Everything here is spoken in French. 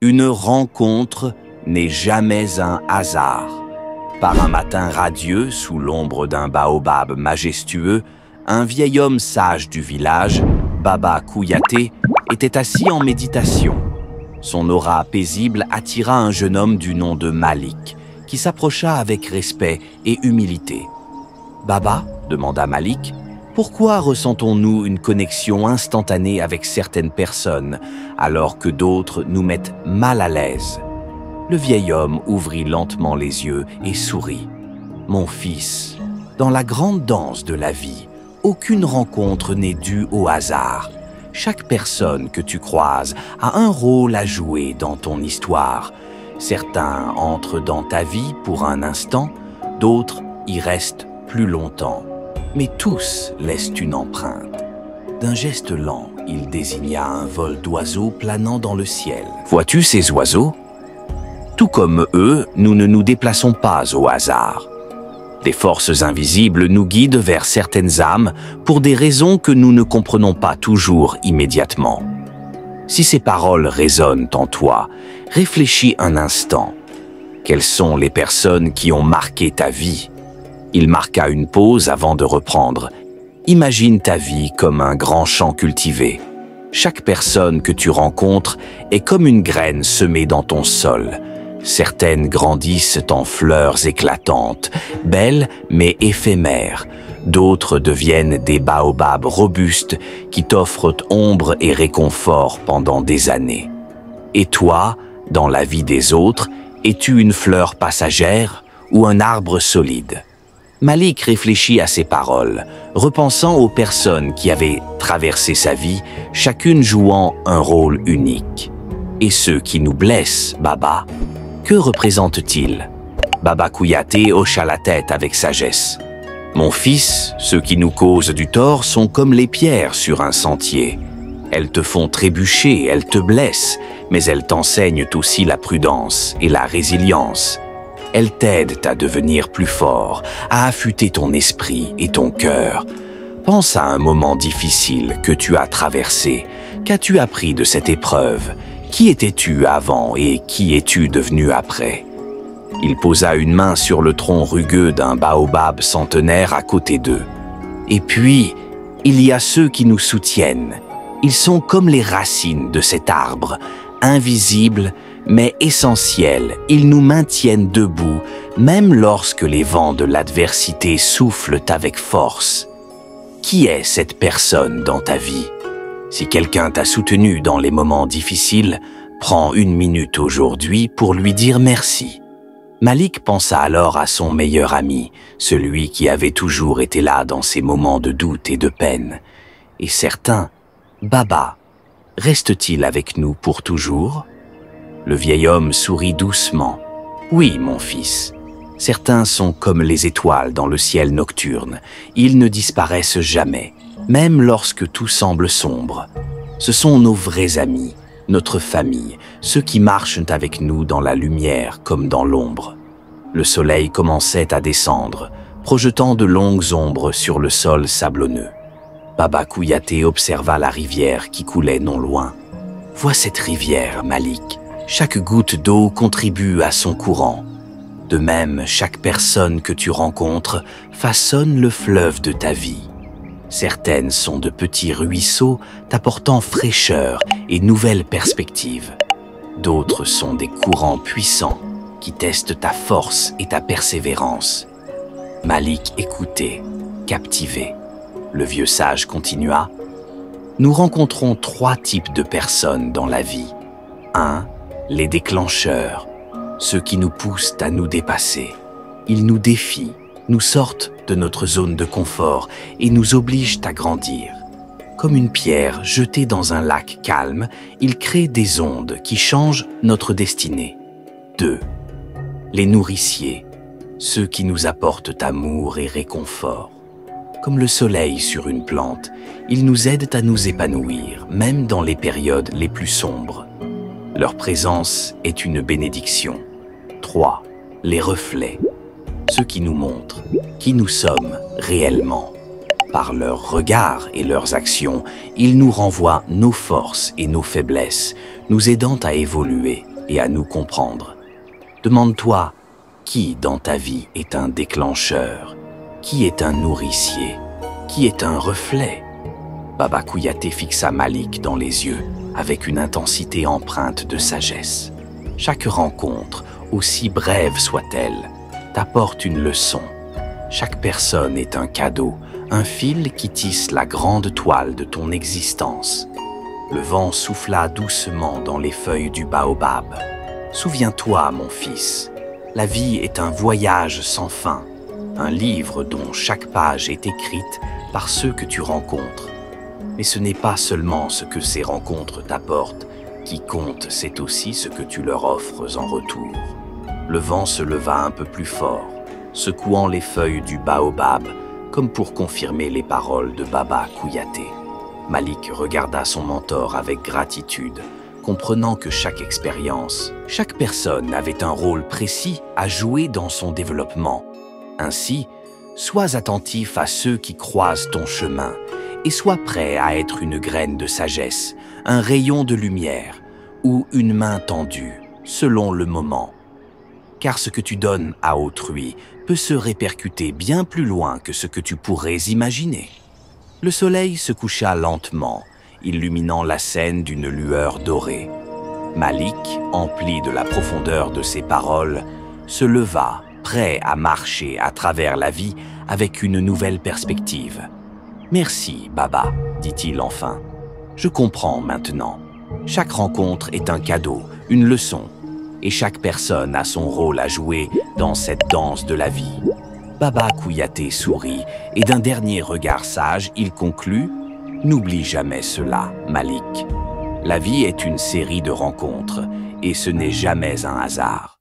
Une rencontre n'est jamais un hasard. Par un matin radieux, sous l'ombre d'un baobab majestueux, un vieil homme sage du village, Baba Kouyaté, était assis en méditation. Son aura paisible attira un jeune homme du nom de Malik, qui s'approcha avec respect et humilité. « Baba » demanda Malik, « pourquoi ressentons-nous une connexion instantanée avec certaines personnes, alors que d'autres nous mettent mal à l'aise ?» Le vieil homme ouvrit lentement les yeux et sourit. « Mon fils, dans la grande danse de la vie, aucune rencontre n'est due au hasard. Chaque personne que tu croises a un rôle à jouer dans ton histoire. Certains entrent dans ta vie pour un instant, d'autres y restent plus longtemps. Mais tous laissent une empreinte. » D'un geste lent, il désigna un vol d'oiseaux planant dans le ciel. « Vois-tu ces oiseaux ? Tout comme eux, nous ne nous déplaçons pas au hasard. Des forces invisibles nous guident vers certaines âmes pour des raisons que nous ne comprenons pas toujours immédiatement. Si ces paroles résonnent en toi, réfléchis un instant. Quelles sont les personnes qui ont marqué ta vie ? » Il marqua une pause avant de reprendre. « Imagine ta vie comme un grand champ cultivé. Chaque personne que tu rencontres est comme une graine semée dans ton sol. Certaines grandissent en fleurs éclatantes, belles mais éphémères. D'autres deviennent des baobabs robustes qui t'offrent ombre et réconfort pendant des années. Et toi, dans la vie des autres, es-tu une fleur passagère ou un arbre solide ?» Malik réfléchit à ces paroles, repensant aux personnes qui avaient traversé sa vie, chacune jouant un rôle unique. Et ceux qui nous blessent, Baba, que représentent-ils ? Baba Kouyaté hocha la tête avec sagesse. « Mon fils, ceux qui nous causent du tort sont comme les pierres sur un sentier. Elles te font trébucher, elles te blessent, mais elles t'enseignent aussi la prudence et la résilience. Elles t'aident à devenir plus fort, à affûter ton esprit et ton cœur. Pense à un moment difficile que tu as traversé. Qu'as-tu appris de cette épreuve ? Qui étais-tu avant et qui es-tu devenu après ?» Il posa une main sur le tronc rugueux d'un baobab centenaire à côté d'eux. « Et puis, il y a ceux qui nous soutiennent. Ils sont comme les racines de cet arbre, invisibles mais essentiels. Ils nous maintiennent debout, même lorsque les vents de l'adversité soufflent avec force. Qui est cette personne dans ta vie ? Si quelqu'un t'a soutenu dans les moments difficiles, prends une minute aujourd'hui pour lui dire merci. » Malik pensa alors à son meilleur ami, celui qui avait toujours été là dans ses moments de doute et de peine. Et certain, Baba, reste-t-il avec nous pour toujours ? Le vieil homme sourit doucement. « Oui, mon fils. Certains sont comme les étoiles dans le ciel nocturne. Ils ne disparaissent jamais, même lorsque tout semble sombre. Ce sont nos vrais amis, notre famille, ceux qui marchent avec nous dans la lumière comme dans l'ombre. » Le soleil commençait à descendre, projetant de longues ombres sur le sol sablonneux. Baba Kouyaté observa la rivière qui coulait non loin. « Vois cette rivière, Malik. Chaque goutte d'eau contribue à son courant. De même, chaque personne que tu rencontres façonne le fleuve de ta vie. Certaines sont de petits ruisseaux t'apportant fraîcheur et nouvelles perspectives. D'autres sont des courants puissants qui testent ta force et ta persévérance. » Malik écoutait, captivé. Le vieux sage continua. « Nous rencontrons 3 types de personnes dans la vie. 1. Les déclencheurs, ceux qui nous poussent à nous dépasser. Ils nous défient, nous sortent de notre zone de confort et nous obligent à grandir. Comme une pierre jetée dans un lac calme, ils créent des ondes qui changent notre destinée. 2. Les nourriciers, ceux qui nous apportent amour et réconfort. Comme le soleil sur une plante, ils nous aident à nous épanouir, même dans les périodes les plus sombres. Leur présence est une bénédiction. 3. Les reflets, ceux qui nous montrent qui nous sommes réellement. Par leurs regards et leurs actions, ils nous renvoient nos forces et nos faiblesses, nous aidant à évoluer. et à nous comprendre. Demande-toi, qui dans ta vie est un déclencheur? Qui est un nourricier? Qui est un reflet? Baba Kouyaté fixa Malik dans les yeux avec une intensité empreinte de sagesse. Chaque rencontre, aussi brève soit-elle, t'apporte une leçon. Chaque personne est un cadeau, un fil qui tisse la grande toile de ton existence. Le vent souffla doucement dans les feuilles du baobab. Souviens-toi, mon fils, la vie est un voyage sans fin, un livre dont chaque page est écrite par ceux que tu rencontres. Mais ce n'est pas seulement ce que ces rencontres t'apportent qui compte, c'est aussi ce que tu leur offres en retour. Le vent se leva un peu plus fort, secouant les feuilles du baobab, comme pour confirmer les paroles de Baba Kouyaté. Malik regarda son mentor avec gratitude, comprenant que chaque expérience, chaque personne avait un rôle précis à jouer dans son développement. Ainsi, sois attentif à ceux qui croisent ton chemin et sois prêt à être une graine de sagesse, un rayon de lumière ou une main tendue, selon le moment. Car ce que tu donnes à autrui peut se répercuter bien plus loin que ce que tu pourrais imaginer. Le soleil se coucha lentement, illuminant la scène d'une lueur dorée. Malik, empli de la profondeur de ses paroles, se leva, prêt à marcher à travers la vie avec une nouvelle perspective. « Merci, Baba, dit-il enfin. Je comprends maintenant. Chaque rencontre est un cadeau, une leçon, et chaque personne a son rôle à jouer dans cette danse de la vie. » Baba Kouyaté sourit, et d'un dernier regard sage, il conclut « N'oublie jamais cela, Malik. La vie est une série de rencontres, et ce n'est jamais un hasard.